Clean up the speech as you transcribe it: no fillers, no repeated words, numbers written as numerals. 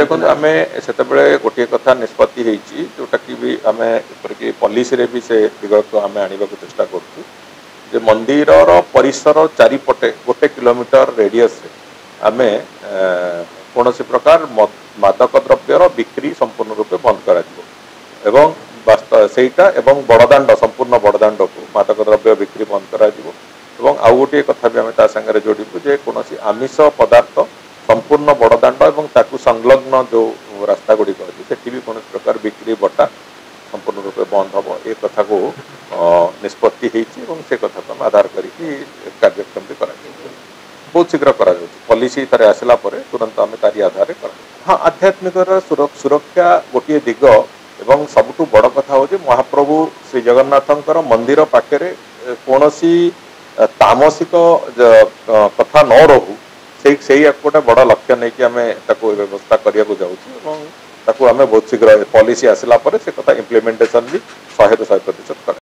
देखो आम से गोटे कथा निष्पत्ति होती जोटा कि भी आम पॉलिसी भी से दिगक आम आने को चेष्टा कर मंदिर परिसर चारिपटे 1 किलोमीटर रेडियस आम कौन प्रकार मादक द्रव्यर बिक्री संपूर्ण रूपे बंद कर बड़दाण्ड संपूर्ण बड़दाण्ड को मादक द्रव्य बिक्री बंद कर आउ गोटे कथा भी आम सागर जोड़ू जे कौन आमिष पदार्थ संपूर्ण बड़दाण्ड और ताकू संलग्न जो रास्ता गुड़िक अच्छी से भी कौन प्रकार बिक्री बटा संपूर्ण रूपे बंद हम ए कथा को निष्पत्ति से कथा को आधार करके कार्यक्रम भी करा बहुत शीघ्र करा पॉलिसी थे आसला तुरंत आम कार्य आधार कर हाँ आध्यात्मिक सुरक्षा गोटे दिग एवं सबुठ बड़ कथा हूँ महाप्रभु श्री जगन्नाथंकर मंदिर पाखे कौन तामसिक कथा न रहू से गोटे बड़ लक्ष्य नहीं कि आम व्यवस्था करने को जाऊँ बहुत शीघ्र पॉलिसी आसला से कथा इम्प्लीमेंटेशन भी 100% कर